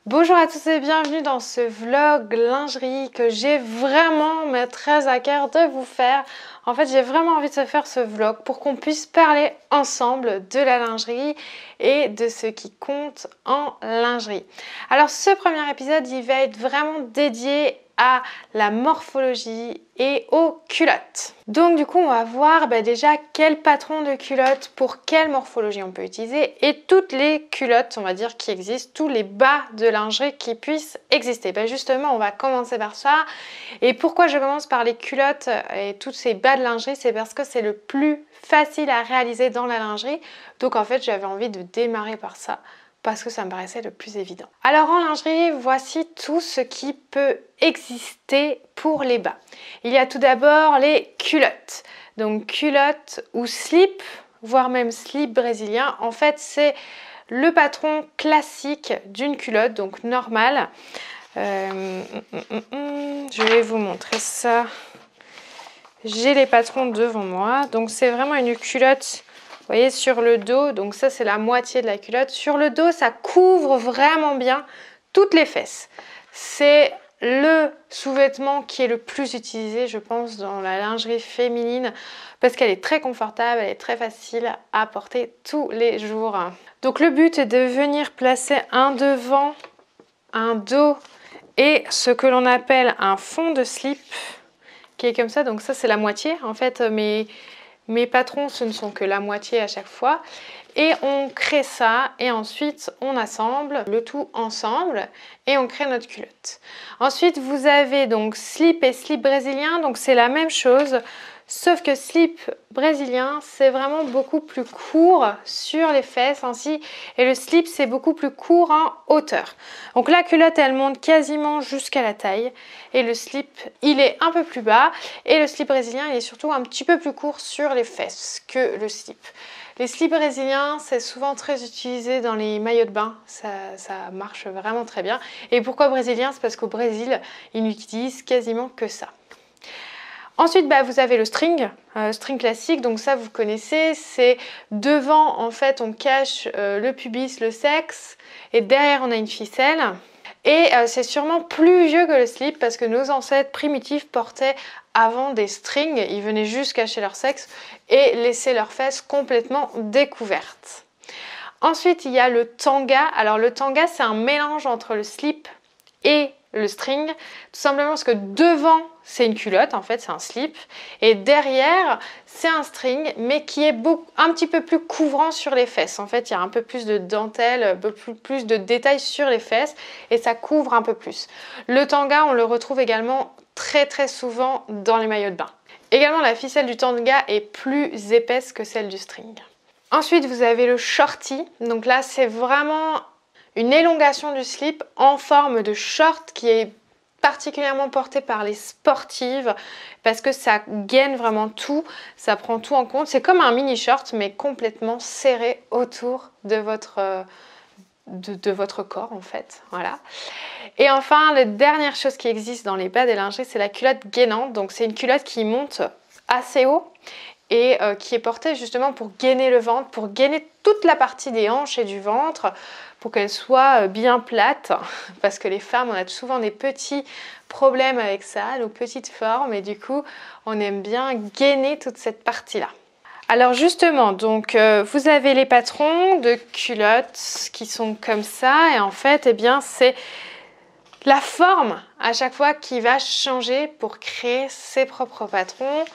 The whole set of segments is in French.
Bonjour à tous et bienvenue dans ce vlog lingerie que j'ai vraiment très à cœur de vous faire. En fait, j'ai vraiment envie de se faire ce vlog pour qu'on puisse parler ensemble de la lingerie et de ce qui compte en lingerie. Alors ce premier épisode, il va être vraiment dédié à la morphologie et aux culottes. Donc du coup on va voir déjà quel patron de culotte pour quelle morphologie on peut utiliser et toutes les culottes on va dire qui existent, tous les bas de lingerie qui puissent exister. Justement on va commencer par ça. Et pourquoi je commence par les culottes et tous ces bas de lingerie, c'est parce que c'est le plus facile à réaliser dans la lingerie. Donc en fait j'avais envie de démarrer par ça, parce que ça me paraissait le plus évident. Alors en lingerie, voici tout ce qui peut exister pour les bas. Il y a tout d'abord les culottes. Donc culottes ou slip, voire même slip brésilien. En fait, c'est le patron classique d'une culotte, donc normale. Je vais vous montrer ça. J'ai les patrons devant moi. Donc c'est vraiment une culotte. Vous voyez sur le dos, donc ça c'est la moitié de la culotte. Sur le dos, ça couvre vraiment bien toutes les fesses. C'est le sous-vêtement qui est le plus utilisé, je pense, dans la lingerie féminine parce qu'elle est très confortable, elle est très facile à porter tous les jours. Donc le but est de venir placer un devant, un dos et ce que l'on appelle un fond de slip qui est comme ça. Donc ça c'est la moitié en fait, mes patrons, ce ne sont que la moitié à chaque fois. Et on crée ça et ensuite on assemble le tout ensemble et on crée notre culotte. Ensuite, vous avez donc slip et slip brésilien. Donc c'est la même chose, sauf que slip brésilien, c'est vraiment beaucoup plus court sur les fesses ainsi. Et le slip, c'est beaucoup plus court en hauteur. Donc la culotte, elle monte quasiment jusqu'à la taille. Et le slip, il est un peu plus bas. Et le slip brésilien, il est surtout un petit peu plus court sur les fesses que le slip. Les slips brésiliens, c'est souvent très utilisé dans les maillots de bain. Ça marche vraiment très bien. Et pourquoi brésilien? C'est parce qu'au Brésil, ils n'utilisent quasiment que ça. Ensuite, vous avez le string, string classique. Donc ça, vous connaissez. C'est devant, en fait, on cache le pubis, le sexe. Et derrière, on a une ficelle. Et c'est sûrement plus vieux que le slip parce que nos ancêtres primitifs portaient avant des strings. Ils venaient juste cacher leur sexe et laisser leurs fesses complètement découvertes. Ensuite, il y a le tanga. Alors le tanga, c'est un mélange entre le slip et le string, tout simplement parce que devant c'est une culotte, en fait c'est un slip, et derrière c'est un string, mais qui est un petit peu plus couvrant sur les fesses. En fait il y a un peu plus de dentelle, un peu plus de détails sur les fesses, et ça couvre un peu plus. Le tanga, on le retrouve également très souvent dans les maillots de bain. Également la ficelle du tanga est plus épaisse que celle du string. Ensuite vous avez le shorty, donc là c'est vraiment une élongation du slip en forme de short qui est particulièrement portée par les sportives parce que ça gaine vraiment tout, ça prend tout en compte. C'est comme un mini short mais complètement serré autour de votre corps en fait. Voilà. Et enfin, la dernière chose qui existe dans les bas des lingeries, c'est la culotte gainante. Donc c'est une culotte qui monte assez haut et qui est portée justement pour gainer le ventre, pour gainer toute la partie des hanches et du ventre, pour qu'elle soit bien plate, parce que les femmes, on a souvent des petits problèmes avec ça, nos petites formes, et du coup, on aime bien gainer toute cette partie-là. Alors justement, donc vous avez les patrons de culottes qui sont comme ça, et en fait, c'est la forme à chaque fois qui va changer pour créer ses propres patrons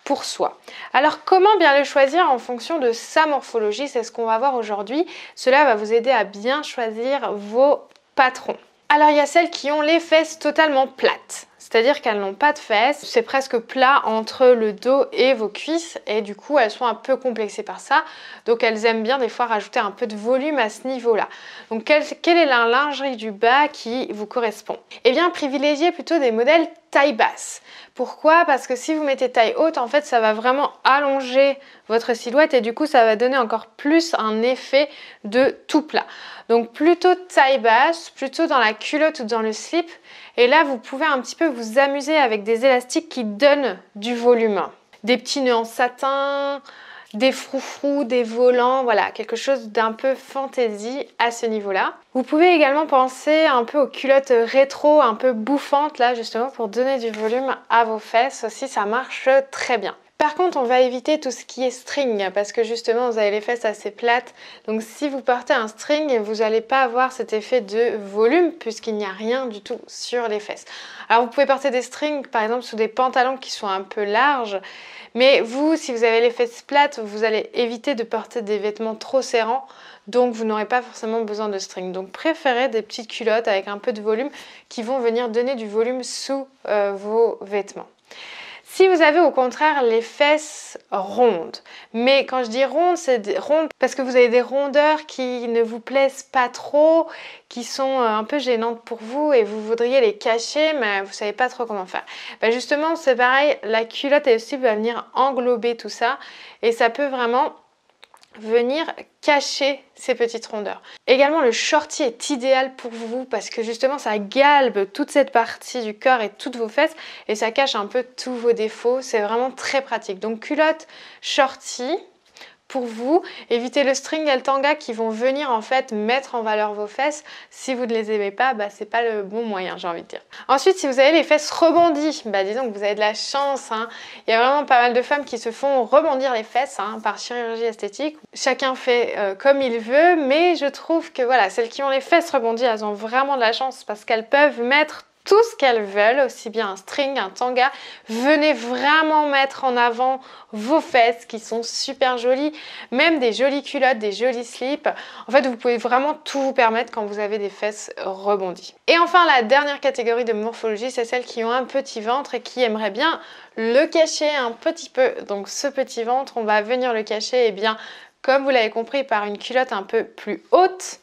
pour soi. Alors comment bien le choisir en fonction de sa morphologie? C'est ce qu'on va voir aujourd'hui. Cela va vous aider à bien choisir vos patrons. Alors il y a celles qui ont les fesses totalement plates, c'est-à-dire qu'elles n'ont pas de fesses, c'est presque plat entre le dos et vos cuisses et du coup elles sont un peu complexées par ça, donc elles aiment bien des fois rajouter un peu de volume à ce niveau-là. Donc quelle est la lingerie du bas qui vous correspond? Eh bien privilégiez plutôt des modèles taille basse. Pourquoi? Parce que si vous mettez taille haute, en fait ça va vraiment allonger votre silhouette et du coup ça va donner encore plus un effet de tout plat. Donc plutôt taille basse, plutôt dans la culotte ou dans le slip. Et là vous pouvez un petit peu vous amuser avec des élastiques qui donnent du volume. Des petits nœuds en satin, des froufrous, des volants, voilà, quelque chose d'un peu fantaisie à ce niveau-là. Vous pouvez également penser un peu aux culottes rétro, un peu bouffantes là justement pour donner du volume à vos fesses aussi, ça marche très bien. Par contre, on va éviter tout ce qui est string parce que justement, vous avez les fesses assez plates. Donc si vous portez un string, vous n'allez pas avoir cet effet de volume puisqu'il n'y a rien du tout sur les fesses. Alors vous pouvez porter des strings par exemple sous des pantalons qui sont un peu larges. Mais vous, si vous avez les fesses plates, vous allez éviter de porter des vêtements trop serrants. Donc vous n'aurez pas forcément besoin de string. Donc préférez des petites culottes avec un peu de volume qui vont venir donner du volume sous vos vêtements. Si vous avez au contraire les fesses rondes, mais quand je dis rondes, c'est rondes parce que vous avez des rondeurs qui ne vous plaisent pas trop, qui sont un peu gênantes pour vous et vous voudriez les cacher, mais vous ne savez pas trop comment faire. Justement, c'est pareil, la culotte elle aussi va venir englober tout ça et ça peut vraiment venir cacher ces petites rondeurs. Également, le shorty est idéal pour vous parce que justement ça galbe toute cette partie du corps et toutes vos fesses et ça cache un peu tous vos défauts. C'est vraiment très pratique. Donc culotte, shorty pour vous. Évitez le string et le tanga qui vont venir en fait mettre en valeur vos fesses. Si vous ne les aimez pas, c'est pas le bon moyen, j'ai envie de dire. Ensuite, si vous avez les fesses rebondies, disons que vous avez de la chance. Il y a vraiment pas mal de femmes qui se font rebondir les fesses par chirurgie esthétique. Chacun fait comme il veut, mais je trouve que voilà, celles qui ont les fesses rebondies, elles ont vraiment de la chance parce qu'elles peuvent mettre tout ce qu'elles veulent, aussi bien un string, un tanga. Venez vraiment mettre en avant vos fesses qui sont super jolies, même des jolies culottes, des jolis slips. En fait, vous pouvez vraiment tout vous permettre quand vous avez des fesses rebondies. Et enfin, la dernière catégorie de morphologie, c'est celles qui ont un petit ventre et qui aimeraient bien le cacher un petit peu. Donc ce petit ventre, on va venir le cacher, comme vous l'avez compris, par une culotte un peu plus haute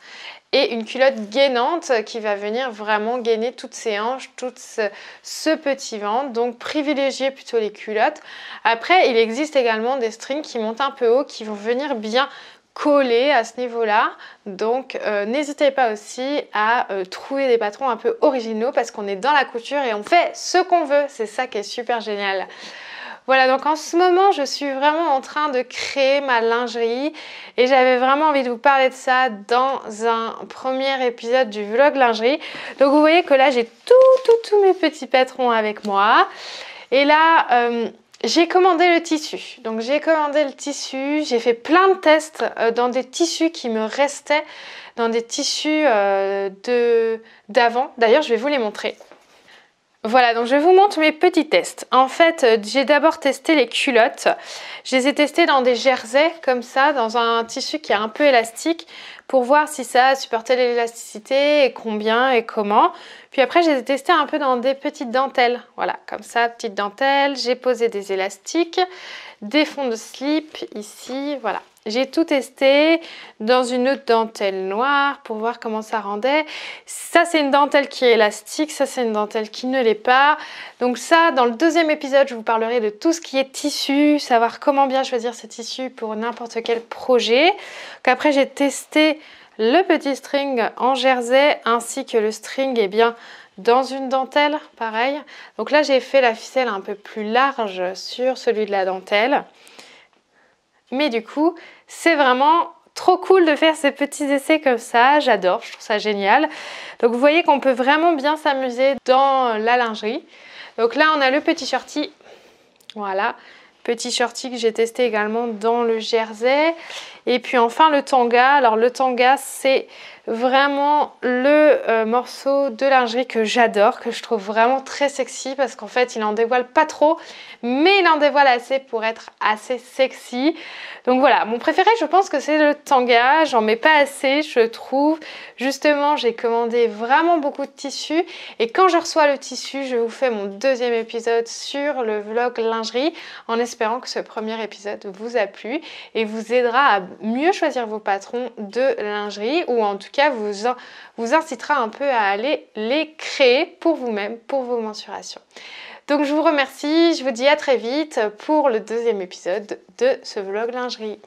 et une culotte gainante qui va venir vraiment gainer toutes ces hanches, tout ce petit ventre. Donc privilégiez plutôt les culottes. Après, il existe également des strings qui montent un peu haut, qui vont venir bien coller à ce niveau-là. Donc n'hésitez pas aussi à trouver des patrons un peu originaux parce qu'on est dans la couture et on fait ce qu'on veut. C'est ça qui est super génial. Voilà, donc en ce moment, je suis vraiment en train de créer ma lingerie et j'avais vraiment envie de vous parler de ça dans un premier épisode du vlog lingerie. Donc vous voyez que là, j'ai tous mes petits patrons avec moi. Et là, j'ai commandé le tissu. Donc j'ai commandé le tissu, j'ai fait plein de tests dans des tissus qui me restaient, dans des tissus d'avant. D'ailleurs, je vais vous les montrer. Voilà, donc je vous montre mes petits tests. En fait, j'ai d'abord testé les culottes. Je les ai testées dans des jerseys comme ça, dans un tissu qui est un peu élastique pour voir si ça supportait l'élasticité et combien et comment. Puis après, je les ai testées un peu dans des petites dentelles. Voilà, comme ça, petites dentelles. J'ai posé des élastiques, des fonds de slip ici, voilà. J'ai tout testé dans une autre dentelle noire pour voir comment ça rendait. Ça, c'est une dentelle qui est élastique. Ça, c'est une dentelle qui ne l'est pas. Donc ça, dans le deuxième épisode, je vous parlerai de tout ce qui est tissu, savoir comment bien choisir ce tissu pour n'importe quel projet. Après, j'ai testé le petit string en jersey ainsi que le string dans une dentelle, pareil. Donc là, j'ai fait la ficelle un peu plus large sur celui de la dentelle. Mais du coup, c'est vraiment trop cool de faire ces petits essais comme ça. J'adore, je trouve ça génial. Donc vous voyez qu'on peut vraiment bien s'amuser dans la lingerie. Donc là, on a le petit shorty. Voilà, petit shorty que j'ai testé également dans le jersey. Et puis enfin le tanga. Alors le tanga, c'est vraiment le morceau de lingerie que j'adore, que je trouve vraiment très sexy parce qu'en fait il en dévoile pas trop mais il en dévoile assez pour être assez sexy. Donc voilà, mon préféré je pense que c'est le tanga, j'en mets pas assez je trouve. Justement j'ai commandé vraiment beaucoup de tissus et quand je reçois le tissu je vous fais mon deuxième épisode sur le vlog lingerie en espérant que ce premier épisode vous a plu et vous aidera à mieux choisir vos patrons de lingerie ou en tout cas vous incitera un peu à aller les créer pour vous-même, pour vos mensurations. Donc je vous remercie, je vous dis à très vite pour le deuxième épisode de ce vlog lingerie.